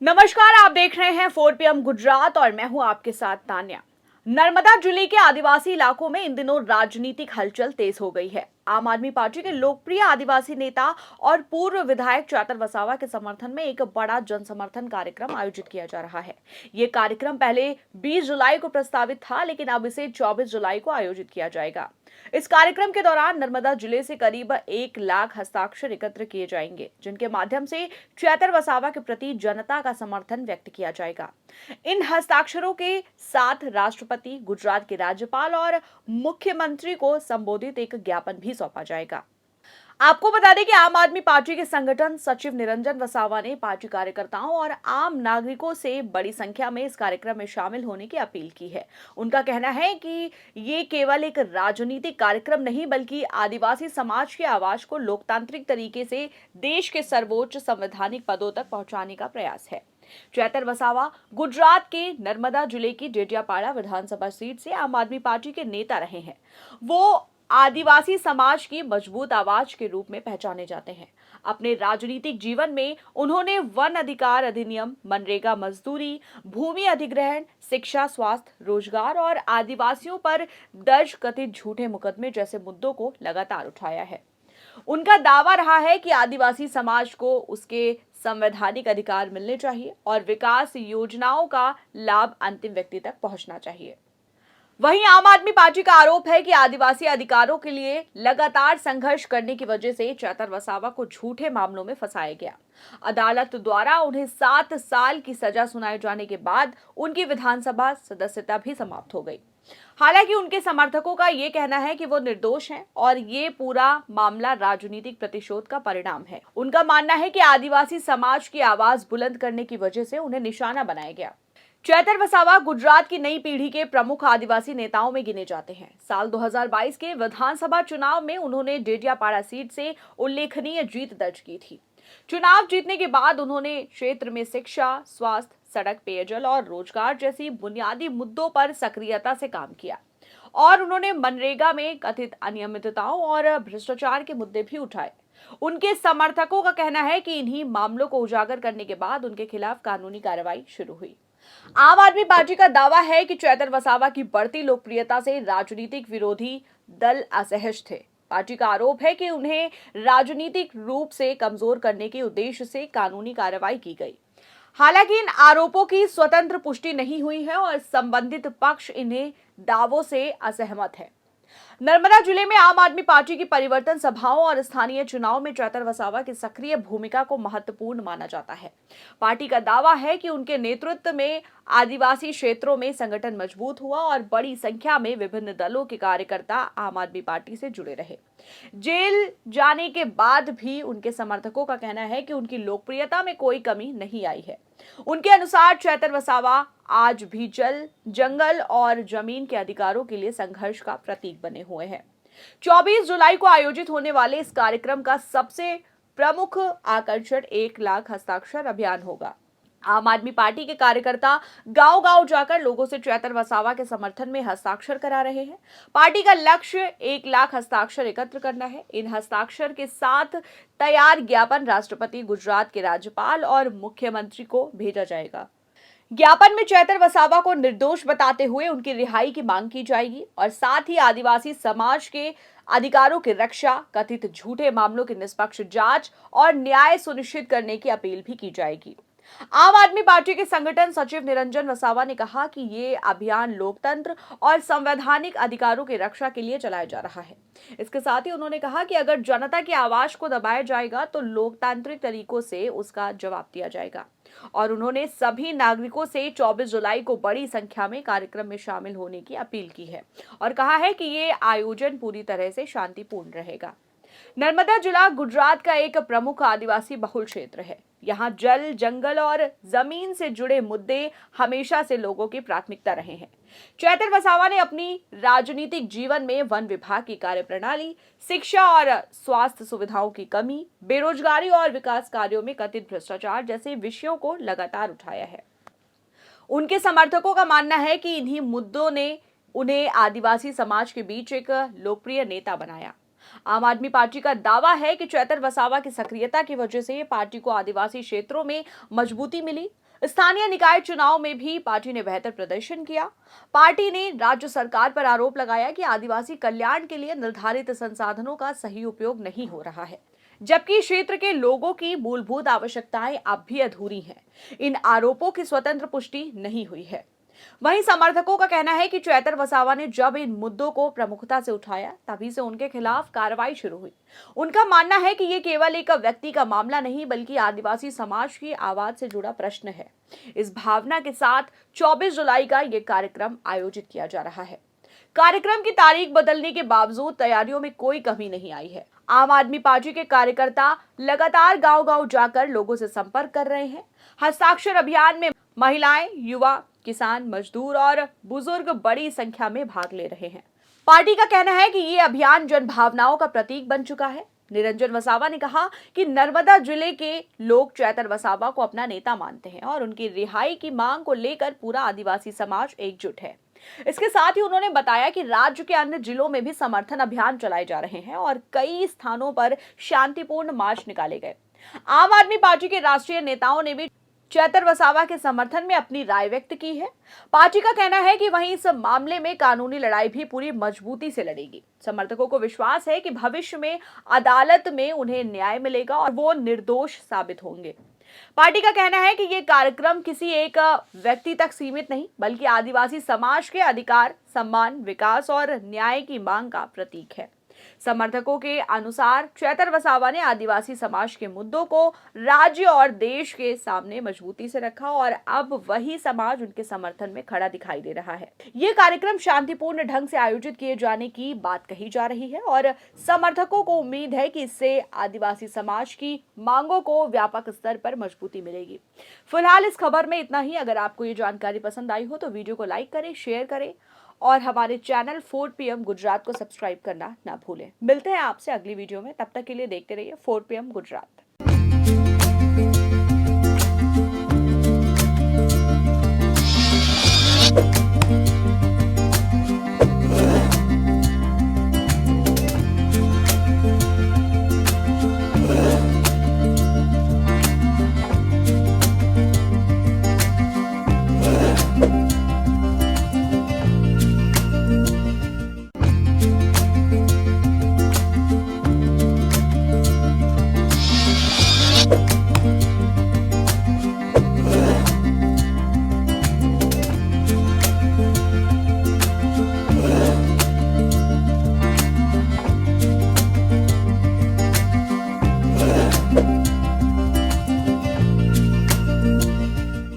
नमस्कार, आप देख रहे हैं 4 PM गुजरात और मैं हूं आपके साथ तान्या। नर्मदा जिले के आदिवासी इलाकों में इन दिनों राजनीतिक हलचल तेज हो गई है। आम आदमी पार्टी के लोकप्रिय आदिवासी नेता और पूर्व विधायक चैतर वसावा के समर्थन में एक बड़ा जन समर्थन कार्यक्रम आयोजित किया जा रहा है। ये कार्यक्रम पहले 20 जुलाई को प्रस्तावित था, लेकिन अब इसे 24 जुलाई को आयोजित किया जाएगा। इस कार्यक्रम के दौरान नर्मदा जिले से करीब 1 लाख हस्ताक्षर एकत्र किए जाएंगे, जिनके माध्यम से चैतर वसावा के प्रति जनता का समर्थन व्यक्त किया जाएगा। इन हस्ताक्षरों के साथ राष्ट्रपति, गुजरात के राज्यपाल और मुख्यमंत्री को संबोधित एक ज्ञापन भी सौंपा जाएगा। आपको बता दें कि आम आदमी पार्टी के संगठन सचिव निरंजन वसावा ने पार्टी कार्यकर्ताओं और आम नागरिकों से बड़ी संख्या में इस कार्यक्रम में शामिल होने की अपील की है। उनका कहना है कि ये केवल एक राजनीतिक कार्यक्रम नहीं, बल्कि आदिवासी समाज की आवाज को लोकतांत्रिक तरीके से देश के सर्वोच्च संवैधानिक पदों तक पहुंचाने का प्रयास है। चैतर वसावा गुजरात के नर्मदा जिले की डेडियापाड़ा विधानसभा सीट से आम आदमी पार्टी के नेता रहे हैं। वो आदिवासी समाज की मजबूत आवाज के रूप में पहचाने जाते हैं। अपने राजनीतिक जीवन में उन्होंने वन अधिकार अधिनियम, मनरेगा मजदूरी, भूमि अधिग्रहण, शिक्षा, स्वास्थ्य, रोजगार और आदिवासियों पर दर्ज कथित झूठे मुकदमे जैसे मुद्दों को लगातार उठाया है। उनका दावा रहा है कि आदिवासी समाज को उसके संवैधानिक अधिकार मिलने चाहिए और विकास योजनाओं का लाभ अंतिम व्यक्ति तक पहुंचना चाहिए। वहीं आम आदमी पार्टी का आरोप है कि आदिवासी अधिकारों के लिए लगातार संघर्ष करने की वजह से चैतर वसावा को झूठे मामलों में फंसाया गया। अदालत द्वारा उन्हें 7 साल की सजा सुनाए जाने के बाद उनकी विधानसभा सदस्यता भी समाप्त हो गई। हालांकि उनके समर्थकों का यह कहना है कि वो निर्दोष हैं और ये पूरा मामला राजनीतिक प्रतिशोध का परिणाम है। उनका मानना है कि आदिवासी समाज की आवाज बुलंद करने की वजह से उन्हें निशाना बनाया गया। चैतर वसावा गुजरात की नई पीढ़ी के प्रमुख आदिवासी नेताओं में गिने जाते हैं। साल 2022 के विधानसभा चुनाव में उन्होंने डेडियापाड़ा सीट से उल्लेखनीय जीत दर्ज की थी। चुनाव जीतने के बाद उन्होंने क्षेत्र में शिक्षा, स्वास्थ्य, सड़क, पेयजल और रोजगार जैसी बुनियादी मुद्दों पर सक्रियता से काम किया और उन्होंने मनरेगा में कथित अनियमितताओं और भ्रष्टाचार के मुद्दे भी उठाए। उनके समर्थकों का कहना है कि इन्हीं मामलों को उजागर करने के बाद उनके खिलाफ कानूनी कार्रवाई शुरू हुई। आम आदमी पार्टी का दावा है कि चैतर वसावा की बढ़ती लोकप्रियता से राजनीतिक विरोधी दल असहज थे। पार्टी का आरोप है कि उन्हें राजनीतिक रूप से कमजोर करने के उद्देश्य से कानूनी कार्रवाई की गई। हालांकि इन आरोपों की स्वतंत्र पुष्टि नहीं हुई है और संबंधित पक्ष इन्हें दावों से असहमत है। नर्मदा जिले में आम आदमी पार्टी की परिवर्तन सभाओं और स्थानीय चुनाव में चैतर वसावा की सक्रिय भूमिका को महत्वपूर्ण माना जाता है। पार्टी का दावा है कि उनके नेतृत्व में आदिवासी क्षेत्रों में संगठन मजबूत हुआ और बड़ी संख्या में विभिन्न दलों के कार्यकर्ता आम आदमी पार्टी से जुड़े रहे। जेल जाने के बाद भी उनके समर्थकों का कहना है कि उनकी लोकप्रियता में कोई कमी नहीं आई है। उनके अनुसार चैतर वसावा आज भी जल, जंगल और जमीन के अधिकारों के लिए संघर्ष का प्रतीक बने हुए हैं। 24 जुलाई को आयोजित होने वाले इस कार्यक्रम का सबसे प्रमुख आकर्षण 1 लाख हस्ताक्षर अभियान होगा। आम आदमी पार्टी के कार्यकर्ता गांव-गांव जाकर लोगों से चैतर वसावा के समर्थन में हस्ताक्षर करा रहे हैं। पार्टी का लक्ष्य 1 लाख हस्ताक्षर एकत्र करना है। इन हस्ताक्षर के साथ तैयार ज्ञापन राष्ट्रपति, गुजरात के राज्यपाल और मुख्यमंत्री को भेजा जाएगा। ज्ञापन में चैतर वसावा को निर्दोष बताते हुए उनकी रिहाई की मांग की जाएगी और साथ ही आदिवासी समाज के अधिकारों की रक्षा, कथित झूठे मामलों की निष्पक्ष जांच और न्याय सुनिश्चित करने की अपील भी की जाएगी। आम आदमी पार्टी के संगठन सचिव निरंजन वसावा ने कहा कि ये अभियान लोकतंत्र और संवैधानिक अधिकारों की रक्षा के लिए चलाया जा रहा है। इसके साथ ही उन्होंने कहा कि अगर जनता की आवाज को दबाया जाएगा तो लोकतांत्रिक तरीकों से उसका जवाब दिया जाएगा। और उन्होंने सभी नागरिकों से 24 जुलाई को बड़ी संख्या में कार्यक्रम में शामिल होने की अपील की है और कहा है कि ये आयोजन पूरी तरह से शांतिपूर्ण रहेगा। नर्मदा जिला गुजरात का एक प्रमुख आदिवासी बहुल क्षेत्र है। यहाँ जल, जंगल और जमीन से जुड़े मुद्दे हमेशा से लोगों की प्राथमिकता रहे हैं। चैतर वसावा ने अपनी राजनीतिक जीवन में वन विभाग की कार्यप्रणाली, शिक्षा और स्वास्थ्य सुविधाओं की कमी, बेरोजगारी और विकास कार्यों में कथित भ्रष्टाचार जैसे विषयों को लगातार उठाया है। उनके समर्थकों का मानना है कि इन्हीं मुद्दों ने उन्हें आदिवासी समाज के बीच एक लोकप्रिय नेता बनाया। आम आदमी पार्टी का दावा है कि चैतर वसावा की सक्रियता की वजह से पार्टी को आदिवासी क्षेत्रों में मजबूती मिली। स्थानीय निकाय चुनाव में भी पार्टी ने बेहतर प्रदर्शन किया। पार्टी ने राज्य सरकार पर आरोप लगाया कि आदिवासी कल्याण के लिए निर्धारित संसाधनों का सही उपयोग नहीं हो रहा है, जबकि क्षेत्र के लोगों की मूलभूत आवश्यकताएं अब भी अधूरी हैं। इन आरोपों की स्वतंत्र पुष्टि नहीं हुई है। वहीं समर्थकों का कहना है कि चैतर वसावा ने जब इन मुद्दों को प्रमुखता से उठाया, तभी से उनके खिलाफ कार्रवाई शुरू हुई। उनका मानना है कि ये केवल एक व्यक्ति का मामला नहीं, बल्कि आदिवासी समाज की आवाज से जुड़ा प्रश्न है। इस भावना के साथ 24 जुलाई का ये कार्यक्रम आयोजित किया जा रहा है। कार्यक्रम की तारीख बदलने के बावजूद तैयारियों में कोई कमी नहीं आई है। आम आदमी पार्टी के कार्यकर्ता लगातार गांव-गांव जाकर लोगों से संपर्क कर रहे हैं। हस्ताक्षर अभियान में महिलाएं, युवा, किसान, मजदूर और बुजुर्ग बड़ी संख्या में भाग ले रहे हैं। पार्टी का कहना है कि ये अभियान जन भावनाओं का प्रतीक बन चुका है। निरंजन वसावा ने कहा कि नर्मदा जिले के लोग चैतर वसावा को अपना नेता मानते हैं और उनकी रिहाई की मांग को लेकर पूरा आदिवासी समाज एकजुट है। इसके साथ ही उन्होंने बताया कि राज्य के अन्य जिलों में भी समर्थन अभियान चलाए जा रहे हैं और कई स्थानों पर शांतिपूर्ण मार्च निकाले गए। आम आदमी पार्टी के राष्ट्रीय नेताओं ने भी चैतर वसावा के समर्थन में अपनी राय व्यक्त की है। पार्टी का कहना है कि वहीं इस मामले में कानूनी लड़ाई भी पूरी मजबूती से लड़ेगी। समर्थकों को विश्वास है कि भविष्य में अदालत में उन्हें न्याय मिलेगा और वो निर्दोष साबित होंगे। पार्टी का कहना है कि ये कार्यक्रम किसी एक व्यक्ति तक सीमित नहीं, बल्कि आदिवासी समाज के अधिकार, सम्मान, विकास और न्याय की मांग का प्रतीक है। समर्थकों के अनुसार चैतर वसावा ने आदिवासी समाज के मुद्दों को राज्य और देश के सामने मजबूती से रखा और अब वही समाज उनके समर्थन में खड़ा दिखाई दे रहा है। ये कार्यक्रम शांतिपूर्ण ढंग से आयोजित किए जाने की बात कही जा रही है और समर्थकों को उम्मीद है कि इससे आदिवासी समाज की मांगों को व्यापक स्तर पर मजबूती मिलेगी। फिलहाल इस खबर में इतना ही। अगर आपको ये जानकारी पसंद आई हो तो वीडियो को लाइक करें, शेयर करें और हमारे चैनल 4 PM गुजरात को सब्सक्राइब करना ना भूलें। मिलते हैं आपसे अगली वीडियो में, तब तक के लिए देखते रहिए 4 PM गुजरात।